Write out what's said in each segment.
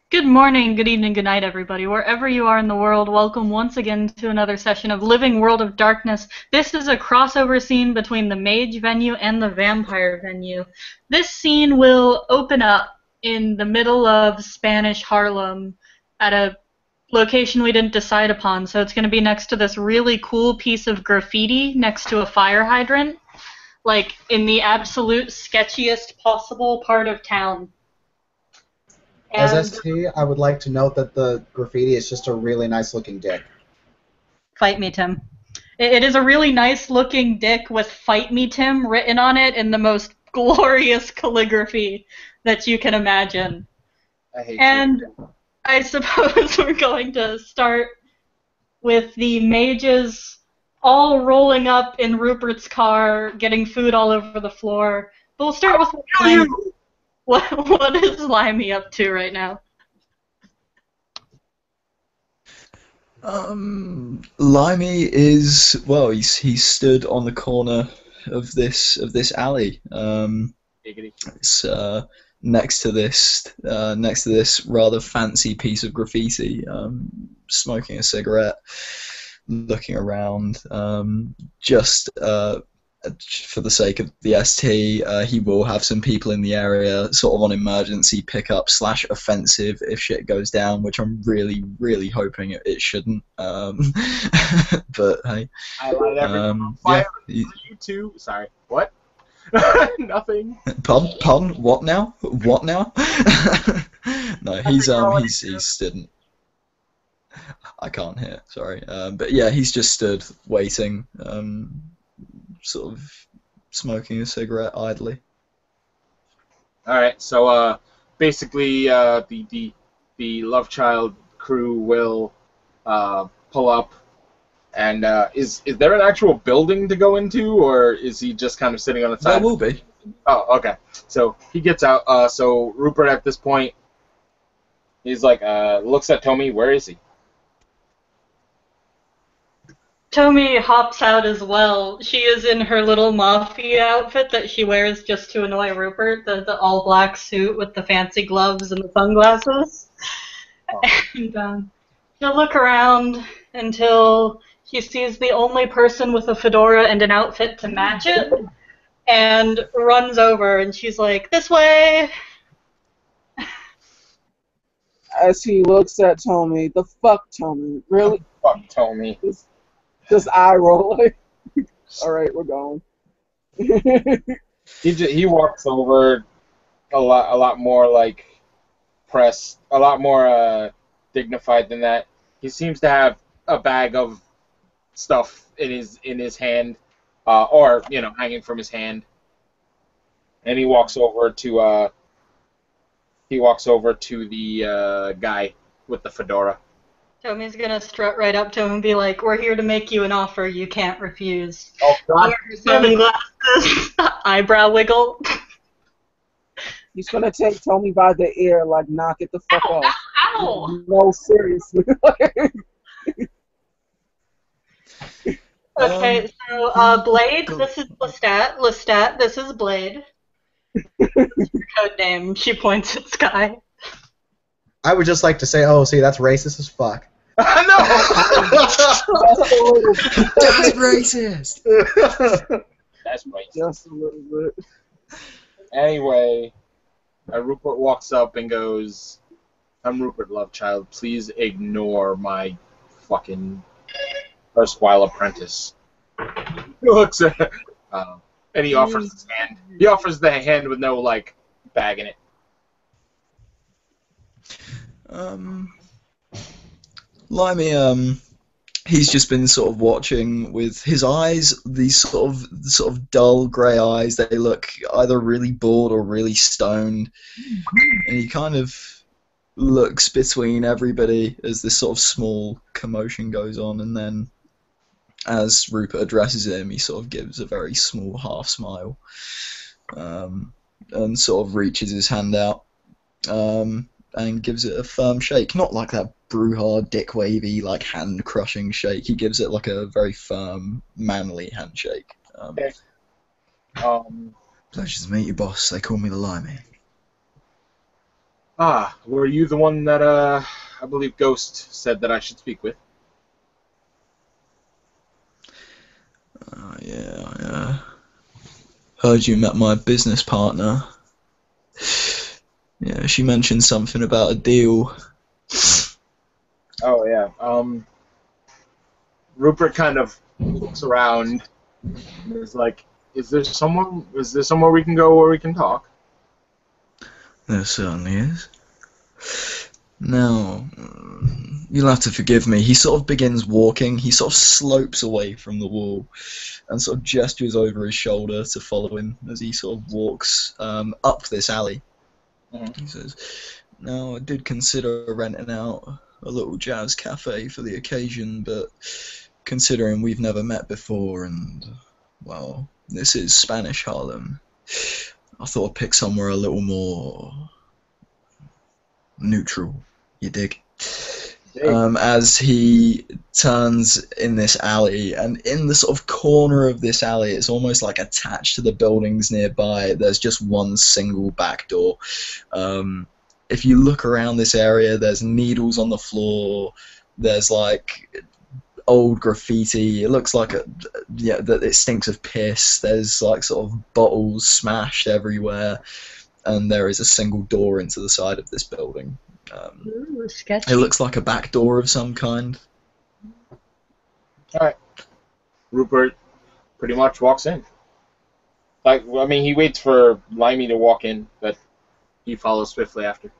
Good morning, good evening, good night, everybody. Wherever you are in the world, welcome once again to another session of Living World of Darkness. This is a crossover scene between the mage venue and the vampire venue. This scene will open up in the middle of Spanish Harlem at a location we didn't decide upon, so it's going to be next to this really cool piece of graffiti next to a fire hydrant, like in the absolute sketchiest possible part of town. As And ST, I would like to note that the graffiti is just a really nice looking dick. Fight me, Tim. It is a really nice looking dick with Fight Me, Tim written on it in the most glorious calligraphy that you can imagine. I hate you. And I suppose we're going to start with the mages all rolling up in Rupert's car, getting food all over the floor. But we'll start with Limey. What is Limey up to right now? Limey is he's stood on the corner of this alley. It's next to this rather fancy piece of graffiti. Smoking a cigarette, looking around. Just for the sake of the ST, he will have some people in the area, sort of on emergency pickup / offensive if shit goes down, which I'm really hoping it shouldn't. But hey, I light everyone on yeah. fire. You too. Sorry. What? Nothing. Pardon? What now? What now? No, he's stood. I can't hear. Sorry. But yeah, he's just stood waiting. Sort of smoking a cigarette idly. All right. So basically, the Love Child crew will pull up, and is there an actual building to go into, or is he just kind of sitting on the side? There will be. Oh, okay. So he gets out. So Rupert at this point, he's like, looks at Tommy. Where is he? Tomi hops out as well. She is in her little mafia outfit that she wears just to annoy Rupert, the all-black suit with the fancy gloves and the sunglasses. Oh. And she'll look around until she sees the only person with a fedora and an outfit to match it, and runs over, and she's like, "This way!" As he looks at Tommy, the fuck, Tommy? Really? Fuck Tommy. Just eye rolling. All right, we're going. He walks over a lot more like pressed, a lot more dignified than that. He seems to have a bag of stuff in his hand, or hanging from his hand, and he walks over to the guy with the fedora. Tomi's gonna strut right up to him and be like, "We're here to make you an offer you can't refuse." Oh God! Sunglasses, eyebrow wiggle. He's gonna take Tommy by the ear, like, knock it the fuck Ow, off. ow, No, seriously. Okay, so Blade, this is Lestat. Lestat, this is Blade. Code name. She points at Sky. I would just like to say, oh, see, that's racist as fuck. No! That's racist. That's right. Just a little bit. Anyway, Rupert walks up and goes, "I'm Rupert Lovechild. Please ignore my fucking erstwhile apprentice." He looks at and he offers his hand. He offers the hand with no, bag in it. Limey, he's just been sort of watching with his eyes, these sort of dull grey eyes. They look either really bored or really stoned, and he kind of looks between everybody as this sort of small commotion goes on, and then as Rupert addresses him, he sort of gives a very small half smile, and sort of reaches his hand out, and gives it a firm shake. Not like that Brewhard, dick wavy, hand crushing shake. He gives it like a very firm, manly handshake. Okay. Pleasure to meet you, boss. They call me the Limey. Ah, were you the one that, I believe Ghost said that I should speak with? Yeah, heard you met my business partner. Yeah, she mentioned something about a deal. Oh, yeah. Rupert kind of looks around and is like, is there somewhere we can go where we can talk? There certainly is. Now, you'll have to forgive me. He sort of begins walking. He sort of slopes away from the wall and sort of gestures over his shoulder to follow him as he sort of walks up this alley. Mhm. He says, "Now, I did consider renting out a little jazz cafe for the occasion, but considering we've never met before and, well, this is Spanish Harlem, I thought I'd pick somewhere a little more neutral, you dig?" Dig. As he turns in this alley, and in the sort of corner of this alley, it's almost like attached to the buildings nearby. There's just one single back door. If you look around this area, there's needles on the floor. There's like old graffiti. It looks like that it stinks of piss. There's like sort of bottles smashed everywhere, and there is a single door into the side of this building. Ooh, sketchy. It looks like a back door of some kind. Alright. Rupert pretty much walks in. Like, I mean, he waits for Limey to walk in, but he follows swiftly after.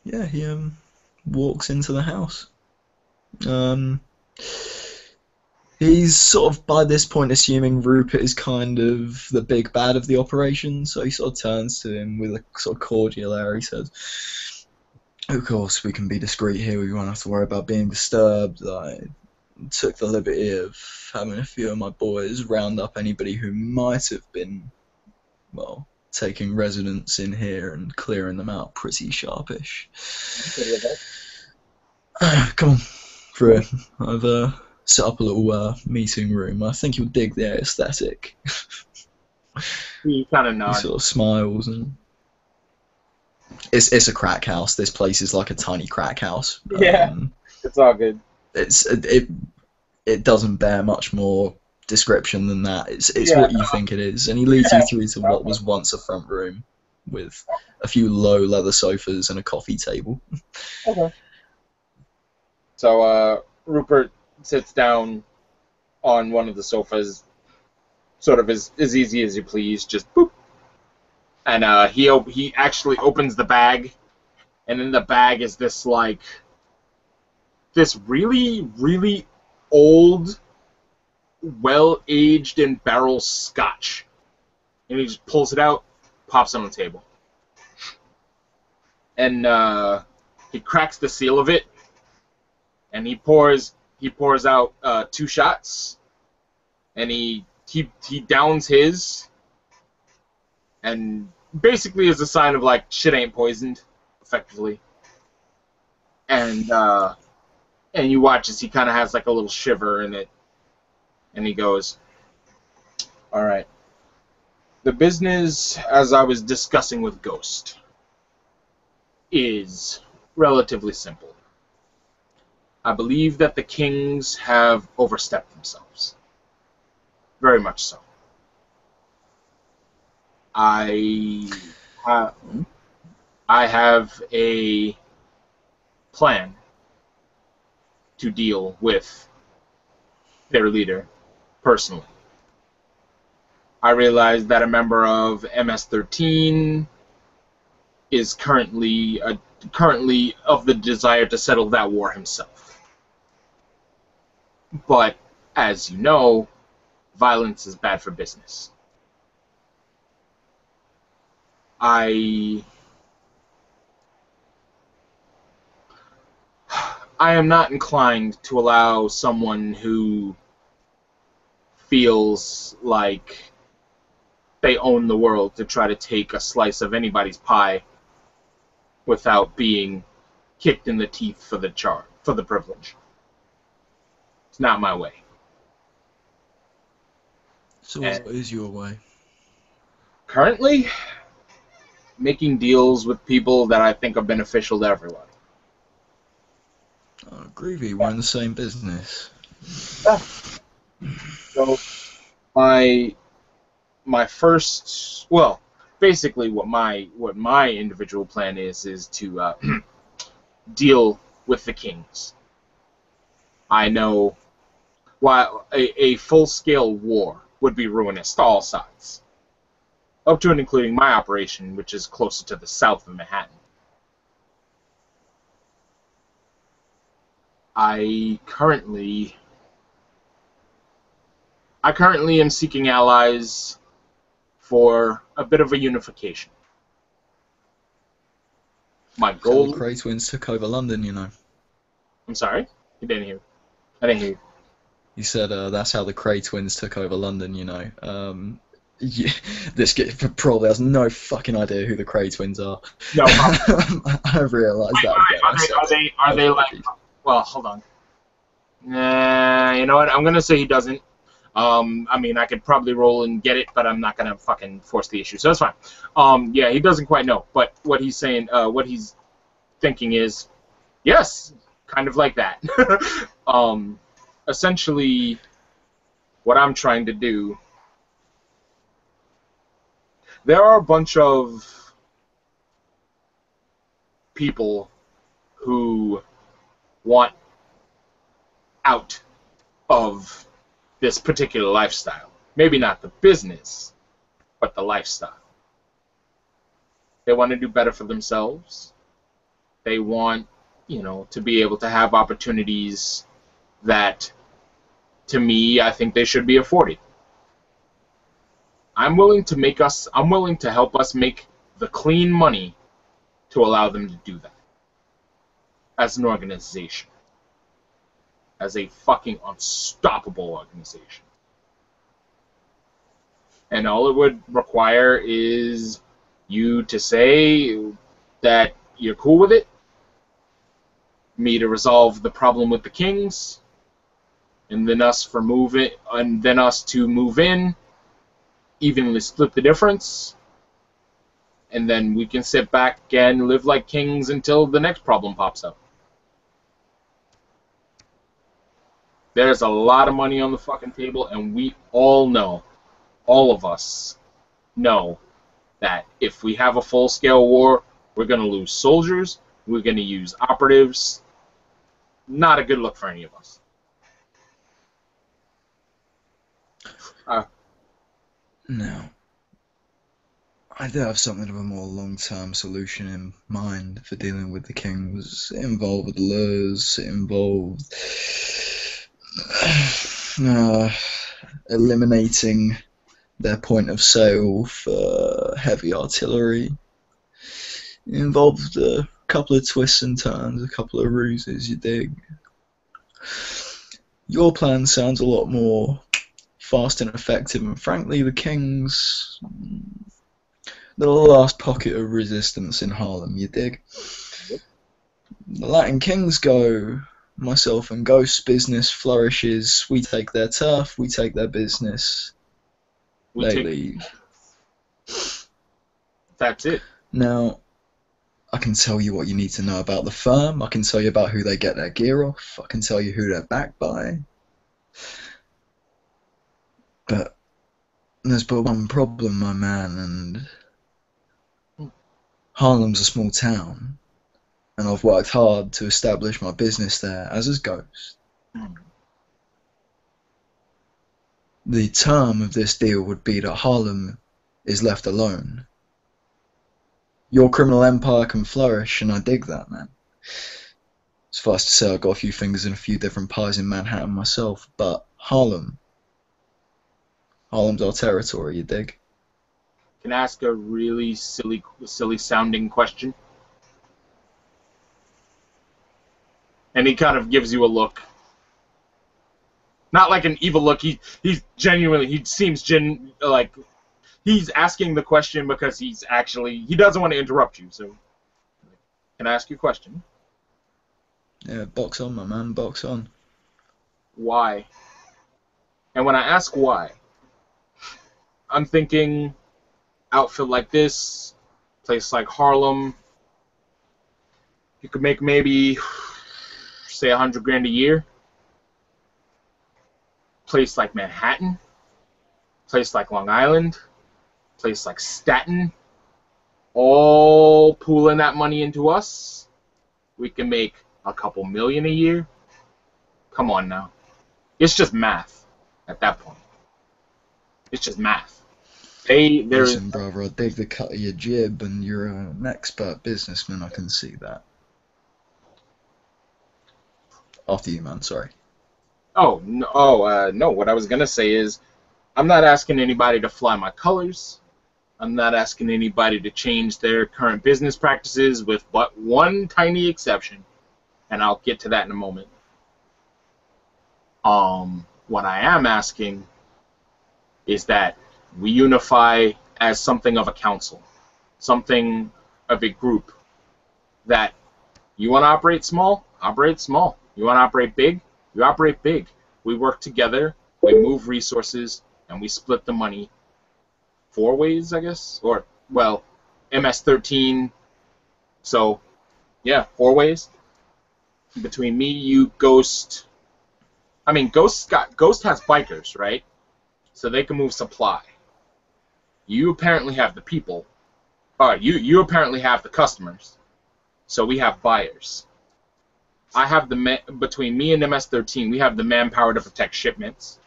Yeah, he walks into the house. Um, he's sort of by this point assuming Rupert is kind of the big bad of the operation, so he sort of turns to him with a sort of cordial air. He says, "Of course, we can be discreet here. We won't have to worry about being disturbed. I took the liberty of having a few of my boys round up anybody who might have been, well, taking residence in here and clearing them out pretty sharpish. Come on, through. I've set up a little meeting room. I think you'll dig the aesthetic." He kind of He nods. sort of smiles and it's a crack house. This place is like a tiny crack house. Yeah. It's all good. It doesn't bear much more description than that. It's Yeah. what you think it is, and he leads you through to what was once a front room with a few low leather sofas and a coffee table. Okay. So, Rupert sits down on one of the sofas, sort of as easy as you please, just boop. And he actually opens the bag, and in the bag is this really, really old, well-aged in barrel scotch. And he just pulls it out, pops it on the table. And he cracks the seal of it, and he pours out 2 shots, and he downs his, and basically is a sign of like shit ain't poisoned, effectively. And you watch as he kind of has like a little shiver in it, and he goes, "All right, the business, as I was discussing with Ghost, is relatively simple. I believe that the kings have overstepped themselves. Very much so. I have a plan to deal with their leader personally. I realize that a member of MS-13 is currently of the desire to settle that war himself. But, as you know, violence is bad for business. I am not inclined to allow someone who feels like they own the world to try to take a slice of anybody's pie without being kicked in the teeth for the privilege. It's not my way. So what is your way? Currently, making deals with people that I think are beneficial to everyone. Oh, groovy. We're in the same business. So my first, well, basically what my individual plan is to deal with the kings. I know while a full-scale war would be ruinous to all sides, up to and including my operation, which is closer to the south of Manhattan. I currently am seeking allies for a bit of a unification. My So the goal. Cray twins took over London, you know. I'm sorry, you didn't hear. I didn't hear you. He said that's how the Cray twins took over London, you know. Yeah, this kid probably has no fucking idea who the Cray twins are. No, I realised that. Are they like? Well, hold on. Nah, you know what? I'm gonna say he doesn't. I mean, I could probably roll and get it, but I'm not gonna fucking force the issue, so that's fine. Yeah, he doesn't quite know, but what he's saying, what he's thinking is, yes, kind of like that. Essentially, what I'm trying to do. There are a bunch of people who want out of this particular lifestyle. Maybe not the business, but the lifestyle. They want to do better for themselves. They want, to be able to have opportunities that, to me, I think they should be afforded. I'm willing to help us make the clean money to allow them to do that. As an organization. As a fucking unstoppable organization. And all it would require is you to say that you're cool with it, me to resolve the problem with the kings, and then us to move in, evenly split the difference, and then we can sit back and live like kings until the next problem pops up. There's a lot of money on the fucking table, and we all know, all of us know, that if we have a full-scale war, we're going to lose soldiers, we're going to use operatives. Not a good look for any of us. No. I do have something of a more long-term solution in mind for dealing with the kings. It involved lures, it involved eliminating their point of sale for heavy artillery. It involved a couple of twists and turns, a couple of ruses, you dig. Your plan sounds a lot more fast and effective, and frankly, the kings, the last pocket of resistance in Harlem, you dig. The Latin kings go, myself and Ghost's business flourishes, we take their turf, we take their business, they leave. That's it. Now, I can tell you what you need to know about the firm, I can tell you about who they get their gear off, I can tell you who they're backed by. But there's but one problem, my man, and Harlem's a small town, and I've worked hard to establish my business there, as has Ghost. The term of this deal would be that Harlem is left alone. Your criminal empire can flourish, and I dig that, man. Suffice to say, I've got a few fingers in a few different pies in Manhattan myself, but Harlem's our territory, you dig? Can I ask a really silly sounding question? And he kind of gives you a look. Not like an evil look. He's genuinely. He seems like he's asking the question because he doesn't want to interrupt you. So, can I ask you a question? Yeah, box on, my man, box on. Why? And when I ask why, I'm thinking outfit like this, Place like Harlem, you could make maybe, say, 100 grand a year. Place like Manhattan, place like Long Island, place like Staten, all pooling that money into us. We can make a couple million a year. Come on now. It's just math at that point. It's just math. Listen, brother, I dig the cut of your jib, and you're an expert businessman. I can see that. After you, man. Sorry. No. What I was gonna say is, I'm not asking anybody to fly my colors. I'm not asking anybody to change their current business practices, with but one tiny exception, and I'll get to that in a moment. What I am asking is that we unify as something of a council, something of a group. That you want to operate small, operate small. You want to operate big, you operate big. We work together, we move resources, and we split the money 4 ways, I guess? Or, well, MS-13, so, yeah, 4 ways. Between me, you, Ghost. I mean, Ghost has bikers, right? So they can move supply. You apparently have the people. You apparently have the customers. So we have buyers. I have between me and MS-13, we have the manpower to protect shipments.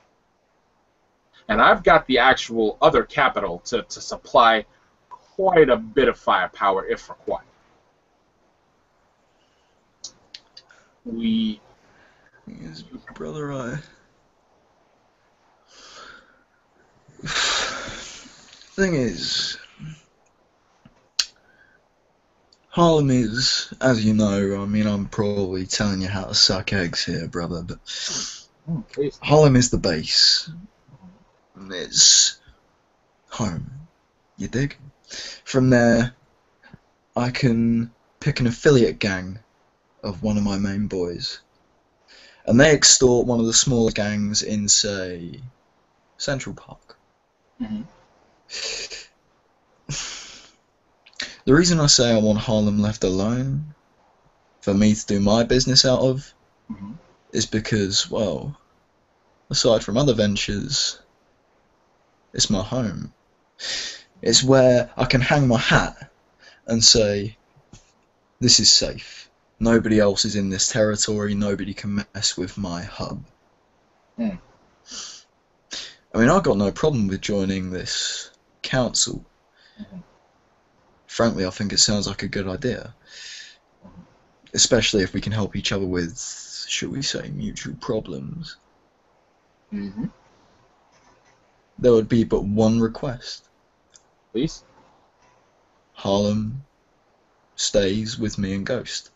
And I've got the actual other capital to supply quite a bit of firepower if required. Yes, brother, Thing is, Harlem is, as you know, I mean, I'm probably telling you how to suck eggs here, brother, but Harlem is the base. It's home. You dig? From there, I can pick an affiliate gang of one of my main boys, and they extort one of the smaller gangs in, say, Central Park. Mm-hmm. The reason I say I want Harlem left alone for me to do my business out of is because, well, aside from other ventures, it's my home. It's where I can hang my hat and say, this is safe. Nobody else is in this territory. Nobody can mess with my hub. Mm. I mean, I've got no problem with joining this council. Frankly, I think it sounds like a good idea. Especially if we can help each other with, shall we say, mutual problems. Mm-hmm. There would be but one request. Please? Harlem stays with me and Ghost.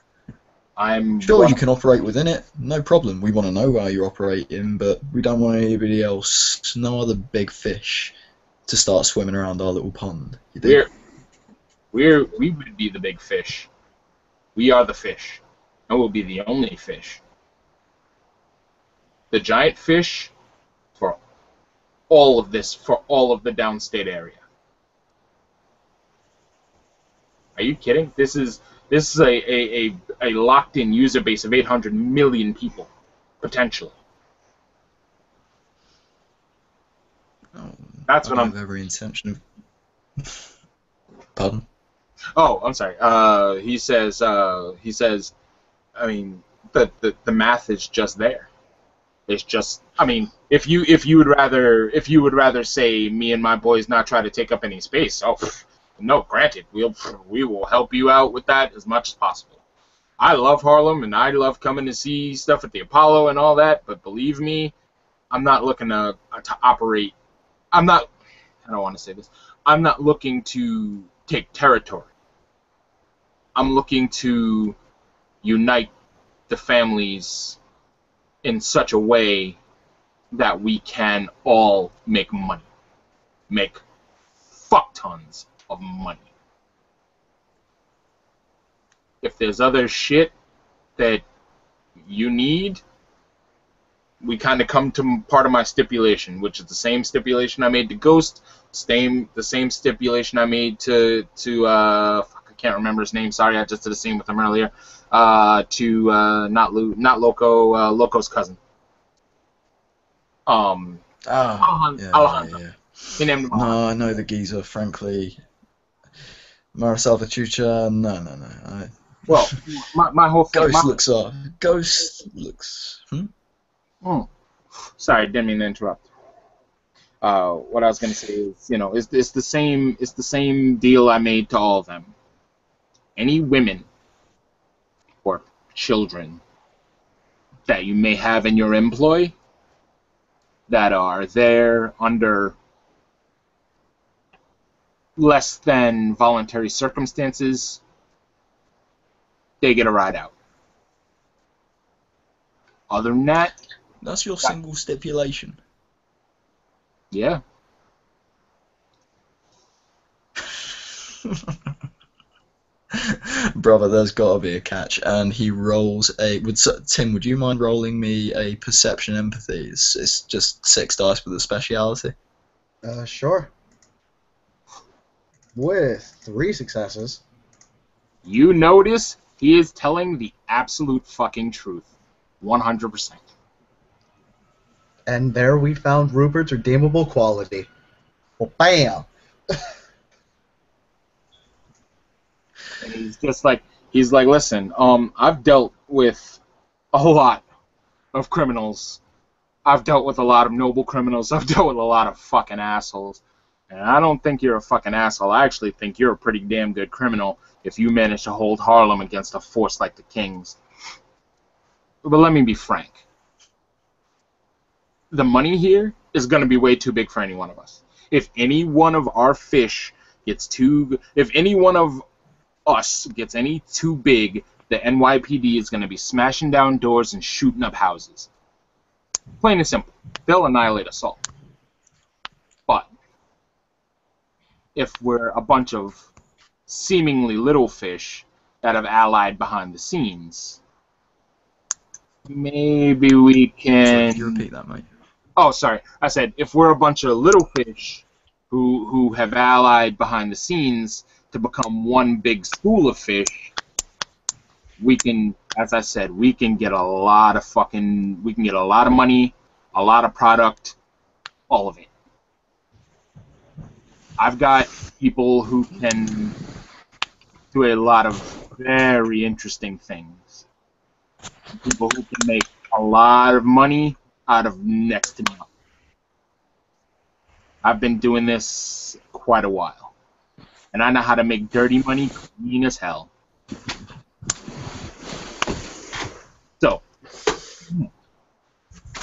I'm Sure, you can operate within it, no problem. We want to know where you're operating, but we don't want anybody else, no other big fish, to start swimming around our little pond. You dig? We would be the big fish. We are the fish, and we'll be the only fish. The giant fish for all of this, for all of the downstate area. Are you kidding? This is a locked-in user base of 800 million people, potentially. Oh, That's I what don't I'm. have every intention of. Pardon? Oh, I'm sorry. He says. I mean, the math is just there. It's just. I mean, if you would rather say me and my boys not try to take up any space. Oh, no. Granted, we will help you out with that as much as possible. I love Harlem and I love coming to see stuff at the Apollo and all that. But believe me, I'm not looking to operate. I'm not. I don't want to say this. I'm not looking to take territory. I'm looking to unite the families in such a way that we can all make money. Make fuck tons of money. If there's other shit that you need, we kind of come to part of my stipulation, which is the same stipulation I made to Ghost, the same stipulation I made to fuck, I can't remember his name. Sorry, I just did the same with him earlier. Not Loco, Loco's cousin. Alejandro. Yeah. He named him Alejandro. No, I know the geezer, frankly. Marisol Chucha, no. Well, my whole thing. Ghost looks. Sorry, didn't mean to interrupt. What I was gonna say is, it's the same. It's the same deal I made to all of them. Any women or children that you may have in your employ that are there under less than voluntary circumstances, they get a ride out. Other than that, That's your single stipulation. yeah. Brother, there's got to be a catch. And he rolls a. Tim, would you mind rolling me a perception empathy? It's just 6 dice with a speciality. Sure. With 3 successes. You notice he is telling the absolute fucking truth. 100%. And there we found Rupert's redeemable quality. Well, bam! And he's like, listen, I've dealt with a lot of criminals. I've dealt with a lot of noble criminals. I've dealt with a lot of fucking assholes. And I don't think you're a fucking asshole. I actually think you're a pretty damn good criminal if you manage to hold Harlem against a force like the Kings. But let me be frank. The money here is going to be way too big for any one of us. If any one of our fish if any one of us gets any too big, the NYPD is going to be smashing down doors and shooting up houses. Plain and simple. They'll annihilate us all. But if we're a bunch of seemingly little fish that have allied behind the scenes, maybe we can... Sorry, can you repeat that, mate? Oh, sorry. I said, if we're a bunch of little fish who have allied behind the scenes to become one big school of fish, we can, as I said, we can get a lot of money, a lot of product, all of it. I've got people who can do a lot of very interesting things. People who can make a lot of money out of next to nothing. I've been doing this quite a while, and I know how to make dirty money clean as hell. So,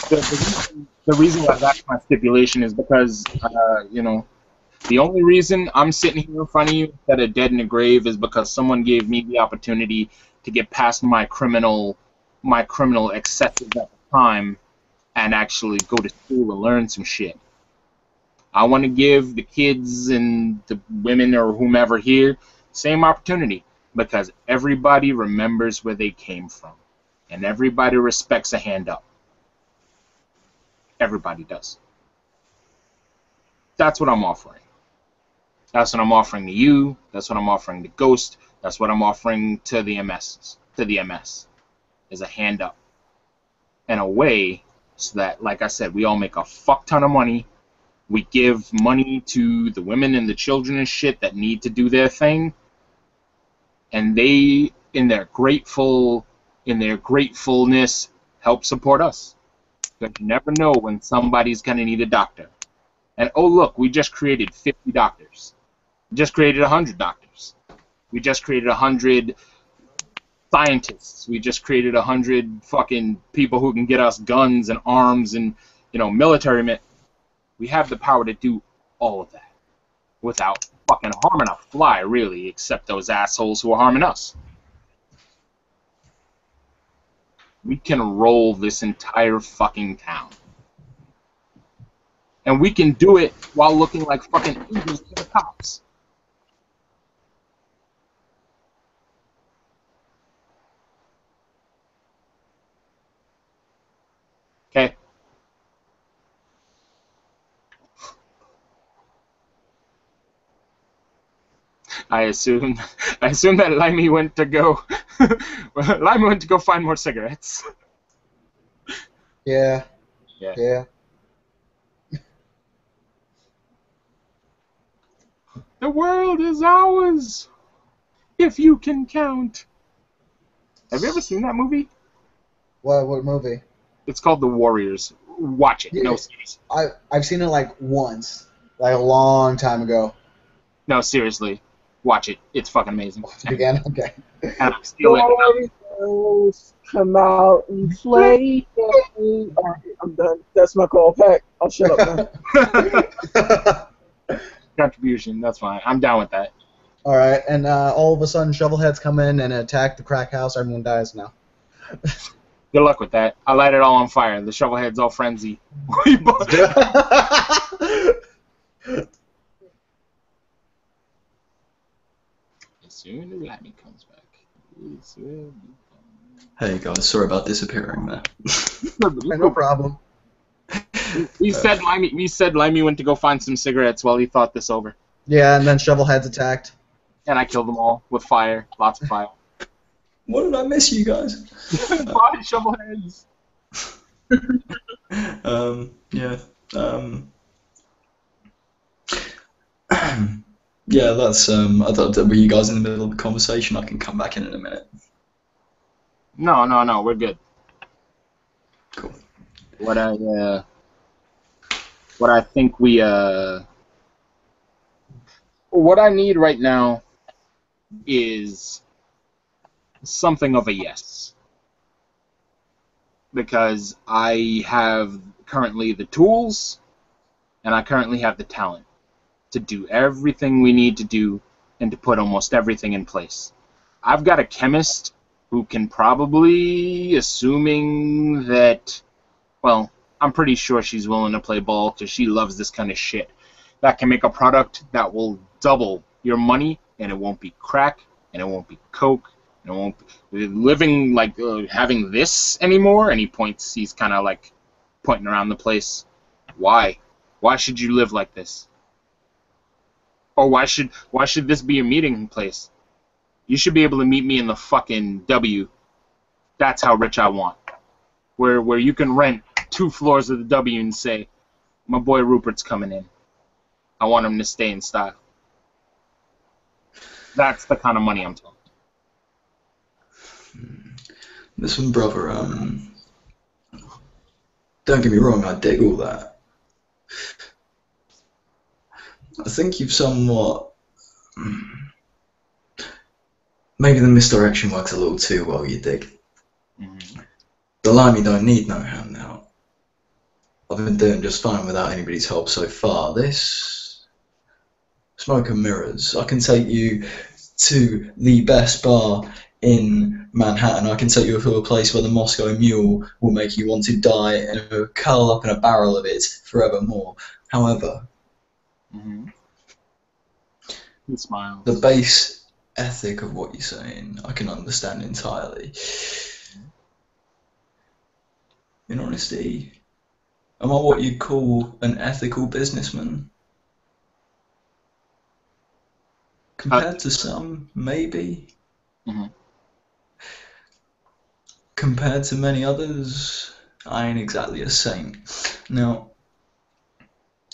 the reason why that's my stipulation is because, the only reason I'm sitting here in front of you instead of dead in a grave is because someone gave me the opportunity to get past my criminal excesses at the time and actually go to school and learn some shit. I want to give the kids and the women or whomever here same opportunity because everybody remembers where they came from and everybody respects a hand up. Everybody does. That's what I'm offering. That's what I'm offering to you. That's what I'm offering to Ghost. That's what I'm offering to the MS. Is a hand up. And a way so that, like I said, we all make a fuck ton of money. We give money to the women and the children and shit that need to do their thing. And they, in their gratefulness, help support us. Because you never know when somebody's going to need a doctor. And oh look, we just created 50 doctors. We just created 100 doctors. We just created 100 scientists. We just created 100 fucking people who can get us guns and arms and, military men. We have the power to do all of that without fucking harming a fly, really, except those assholes who are harming us. We can roll this entire fucking town. And we can do it while looking like fucking angels to the cops. Okay? I assume that Limey went to go find more cigarettes. Yeah. Yeah. Yeah. The world is ours, if you can count. Have you ever seen that movie? What movie? It's called The Warriors. Watch it. Yeah. No, seriously. I've seen it like once, like a long time ago. No, seriously. Watch it. It's fucking amazing. Again, okay. And I'm stealing. Warriors, come out and play. Alright, I'm done. That's my call. Pack. I'll shut up now. Contribution. That's fine. I'm down with that. All right, and all of a sudden, shovelheads come in and attack the crack house. Everyone dies now. Good luck with that. I light it all on fire. The shovelhead's all frenzy. As soon as Lammy comes back. Hey guys, sorry about disappearing there. No problem. We said Limey went to go find some cigarettes while he thought this over. Yeah, and then shovelheads attacked. And I killed them all with fire. Lots of fire. What did I miss, you guys? Body shovelheads. Yeah. Yeah, that's I thought, were you guys in the middle of the conversation? I can come back in a minute. No, we're good. Cool. What I think what I need right now is something of a yes. Because I have currently the tools and I currently have the talent to do everything we need to do and to put almost everything in place. I've got a chemist who can probably, assuming that, well, I'm pretty sure she's willing to play ball because she loves this kind of shit, that can make a product that will double your money, and it won't be crack, and it won't be coke, and it won't be living like having this anymore. And he's kind of like pointing around the place. Why should you live like this? Or why should this be your meeting place? You should be able to meet me in the fucking W. That's how rich I want. Where you can rent 2 floors of the W and say, my boy Rupert's coming in. I want him to stay in style. That's the kind of money I'm talking. Listen, brother, don't get me wrong, I dig all that. I think you've somewhat... Maybe the misdirection works a little too well, you dig. Mm-hmm. The Limey don't need no handout. I've been doing just fine without anybody's help so far. This... Smoke and mirrors. I can take you to the best bar in Manhattan. I can take you to a place where the Moscow Mule will make you want to die and curl up in a barrel of it forevermore. However, He smiles. the base ethic of what you're saying, I can understand entirely. In honesty, am I what you'd call an ethical businessman? Compared to some, maybe. Mhm. Compared to many others, I ain't exactly a saint. Now,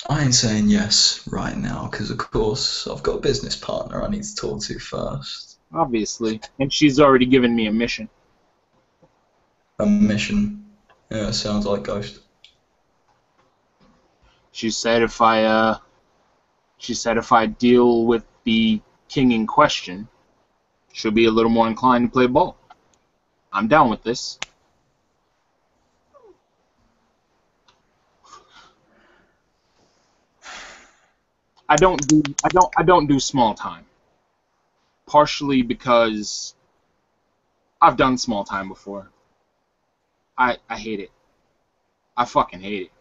I ain't saying yes right now, because of course I've got a business partner I need to talk to first. Obviously. And she's already given me a mission. A mission. Yeah, sounds like Ghost. She said if I deal with the king in question, she'll be a little more inclined to play ball. I'm down with this. I don't do small time. Partially because I've done small time before. I hate it. I fucking hate it.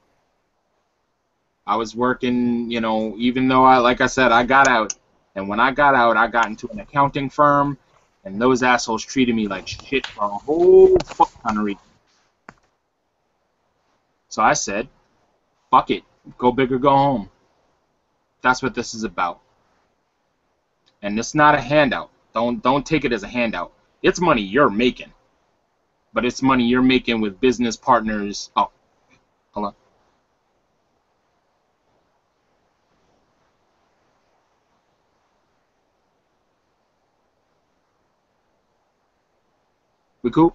I was working, even though like I said, I got out. And when I got out, I got into an accounting firm, and those assholes treated me like shit for a whole fuck ton of reasons. So I said, fuck it. Go big or go home. That's what this is about. And it's not a handout. Don't take it as a handout. It's money you're making. But it's money you're making with business partners. Oh, hold on. We cool?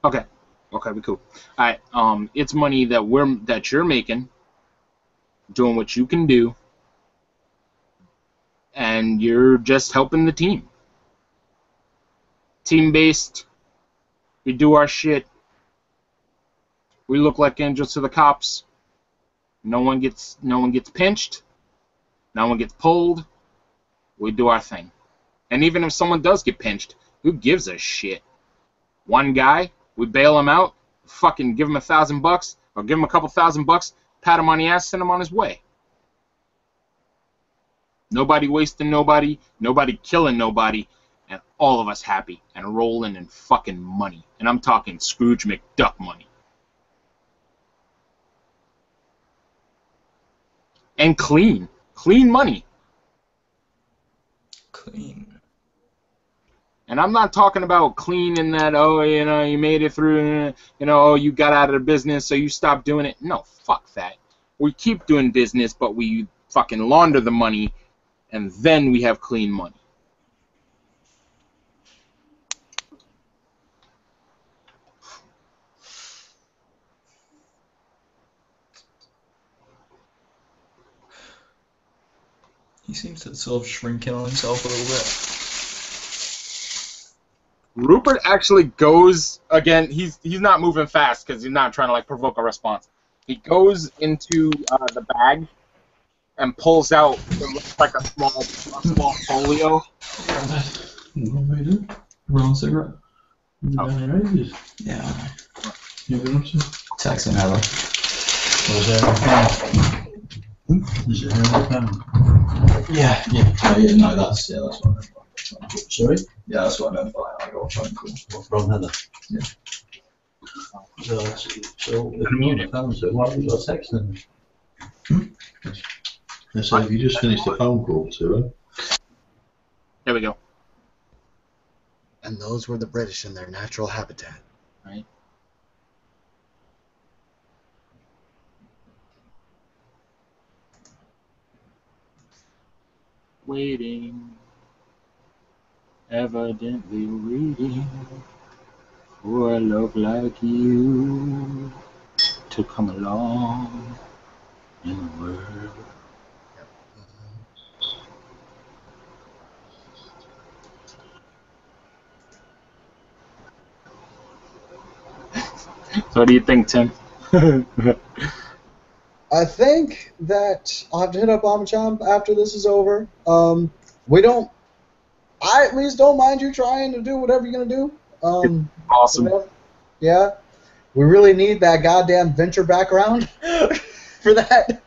Okay. Okay, we cool. Alright, it's money that you're making, doing what you can do, and you're just helping the team. Team based, we do our shit. We look like angels to the cops. No one gets pinched. No one gets pulled. We do our thing. And even if someone does get pinched, who gives a shit? One guy, we bail him out, fucking give him $1,000, or give him a couple $1,000, pat him on the ass, send him on his way. Nobody wasting nobody, nobody killing nobody, and all of us happy and rolling in fucking money. And I'm talking Scrooge McDuck money. And clean money. Clean. And I'm not talking about clean in that, oh, you know, you made it through, you know, oh, you got out of the business, so you stopped doing it. No, fuck that. We keep doing business, but we fucking launder the money, and then we have clean money. He seems to sort of shrink in on himself a little bit. Rupert actually goes, again, he's not moving fast because he's not trying to like provoke a response. He goes into the bag and pulls out what looks like a small folio. Roll cigarette. Oh. Yeah. You been up to? Text him, Heather. Was there Is it £100? Yeah. Oh, yeah, no, that's what I meant by. Sorry? Yeah, that's what I meant by I got a phone call. What, from Heather? Yeah. So if you're on the phone, so why have you got a text then? I said, if you just finished a phone call to her. There we go. And those were the British in their natural habitat. Right. Waiting, evidently waiting for a love like you to come along in the world. So what do you think, Tim? I think that I'll have to hit up Amacham after this is over. I at least don't mind you trying to do whatever you're going to do. Awesome. Yeah. We really need that goddamn venture background for that.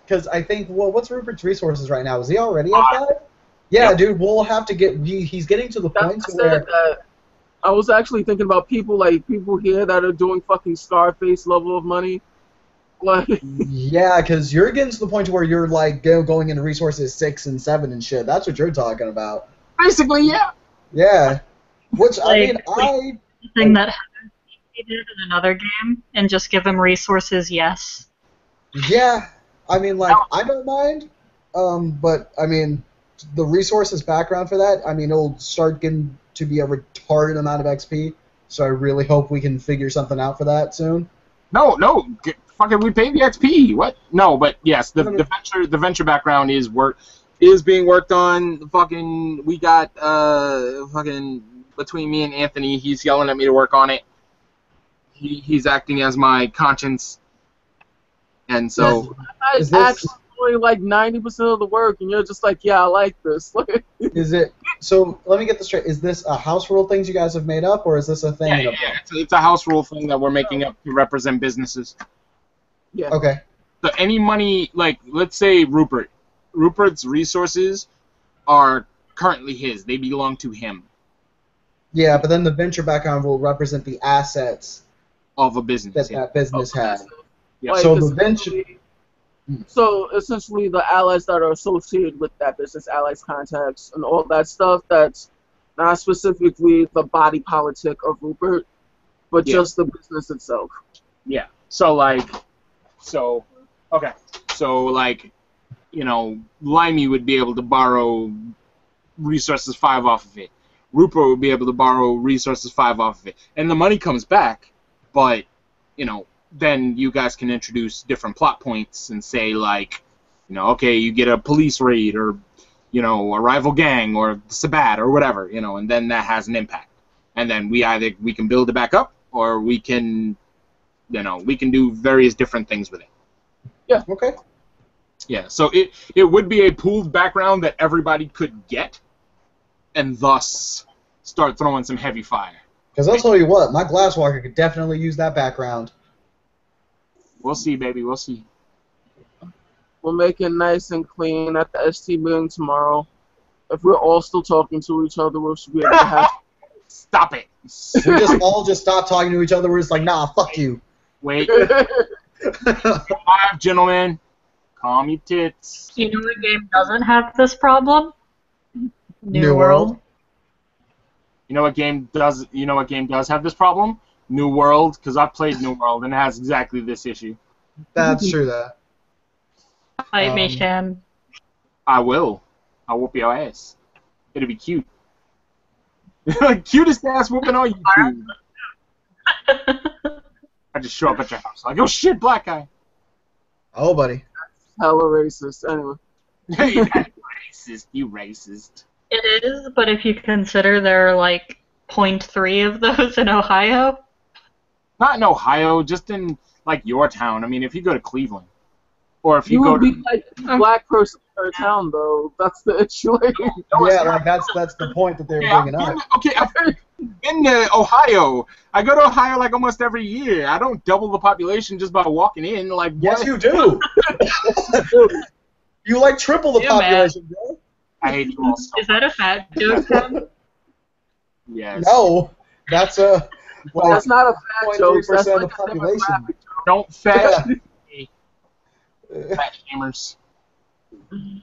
Because I think, well, what's Rupert's resources right now? Is he already at that? Yeah, Yep. dude, we'll have to get, he's getting to the point That's where... that. I was actually thinking about people here that are doing fucking Scarface level of money. Like, Yeah, because you're getting to the point where you're like going into resources 6 and 7 and shit. That's what you're talking about. basically, yeah. Yeah. Which, I mean, The thing that he did in another game and just give him resources, yes. Yeah, I mean, like, I don't mind, but, I mean, the resources background for that, I mean, it'll start getting to be a retarded amount of XP, so I really hope we can figure something out for that soon. No, fucking, we pay the XP. What? No, but yes, the venture background is being worked on. Fucking, we got fucking between me and Anthony, he's yelling at me to work on it. He's acting as my conscience, and so Is I'm this- actually doing like 90% of the work, and you're just like, yeah, I like this. Is it, so let me get this straight, is this a house rule things you guys have made up, or is this a thing in a book? it's a house rule thing that we're making up to represent businesses. Yeah. Okay. So any money, like, let's say Rupert's resources are currently his. They belong to him. Yeah, but then the venture background will represent the assets Of a business. that that business has. Yeah. Like, So this the venture... So essentially, the allies that are associated with that business, allies, contacts, and all that stuff. That's not specifically the body politic of Rupert, but Yeah. just the business itself. Yeah. So like, okay. So like, Limey would be able to borrow resources 5 off of it. Rupert would be able to borrow resources 5 off of it, and the money comes back. But then you guys can introduce different plot points and say like, okay, you get a police raid or a rival gang or Sabat or whatever, and then that has an impact. And then we can build it back up, or we can do various different things with it. Yeah. Okay. Yeah, so it would be a pooled background that everybody could get, and thus start throwing some heavy fire. Because I'll tell you what, my Glasswalker could definitely use that background. We'll see, baby, we'll see. We'll make it nice and clean at the ST meeting tomorrow. If we're all still talking to each other, we should be able to have. Stop it! We just all stop talking to each other. We're just like, nah, fuck you. Wait. Five, gentlemen. Calm your tits. You know what game doesn't have this problem? New World. You know what game does have this problem? New World, because I've played New World and it has exactly this issue. That's true, that. Fight me, Shan. I will. I'll whoop your ass. It'll be cute. Cutest ass whooping on YouTube. I just show up at your house like, oh shit, black guy. Oh, buddy. Hella racist. Anyway. Hey, racist. You racist. It is, but if you consider there are like 0.3 of those in Ohio. Not in Ohio, just in like your town. I mean, if you go to Cleveland, or if You you go would be to like black person per town, though. That's the issue. Yeah, like that's the point that they were bringing up. I've been to Ohio. I go to Ohio like almost every year. I don't double the population just by walking in. Like, Yes, what? you do. You like triple the Yeah, population, bro. I hate you all so Is that a fat joke, Tom? Yes. No, that's a That's not a fat joke. That's 0.3% of like the a population. demographic. Don't fat Yeah. fat shamers. And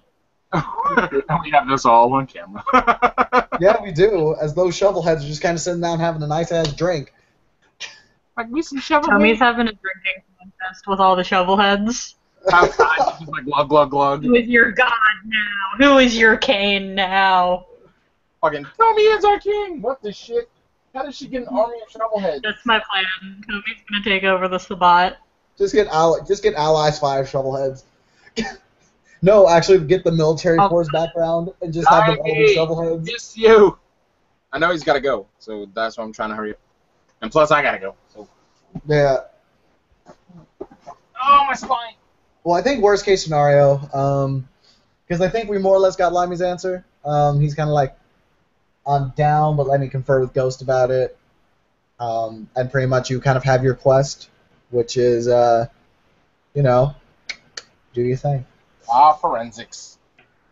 we have this all on camera. Yeah, we do. As those shovelheads are just kind of sitting down having a nice ass drink. Like me some shovel. Tommy's having a drinking contest with all the shovelheads. Outside, just like glug glug glug. Who is your god now? Who is your Cain now? Fucking Tommy is our king. What the shit? How did she get an army of shovelheads? That's my plan. Tommy's gonna take over the Sabat. Just get allies 5 shovelheads. No, actually, get the military force background and just have them all be shovelheads. Miss you. I know he's got to go, so that's why I'm trying to hurry up. And plus, I gotta go. So. Yeah. Oh, my spine. Well, I think worst case scenario, because I think we more or less got Limey's answer. He's kind of like, I'm down, but let me confer with Ghost about it. And pretty much you kind of have your quest, which is, do your thing. Forensics.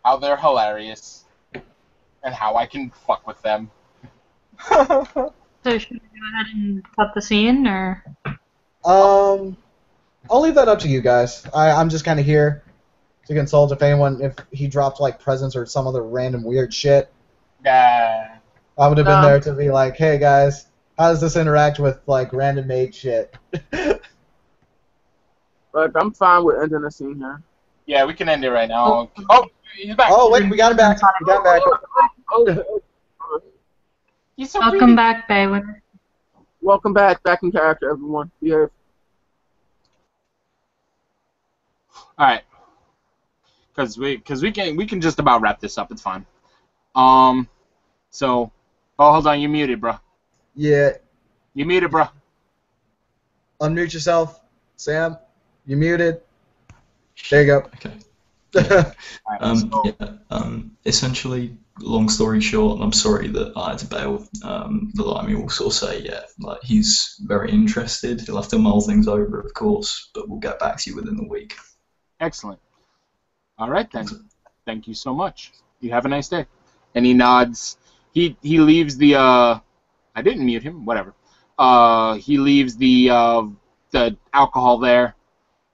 How they're hilarious. And how I can fuck with them. So should we go ahead and cut the scene, or? I'll leave that up to you guys. I'm just kind of here to consult if he dropped like presents or some other random weird shit. Yeah. I would have been there to be like, hey guys, how does this interact with like random made shit? Like, I'm fine with ending the scene here. Yeah, we can end it right now. Oh, he's back. Oh wait, we got him back. We got him back. He's so Welcome pretty. back, Baywin. Welcome back in character, everyone. Behave. All right. Because we can just about wrap this up. It's fine. So, hold on. You muted, bro. Yeah. You muted, bro. Unmute yourself, Sam. You muted. There you go. Okay. All right, Essentially, long story short, and I'm sorry that I had to bail. The Limey will sort of say, yeah, like he's very interested. He'll have to mull things over, of course, but we'll get back to you within the week. Excellent. All right then. Thank you so much. You have a nice day. And he nods. He leaves the. I didn't mute him. Whatever. He leaves the alcohol there,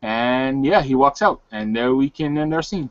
And yeah, he walks out, and there we can end our scene.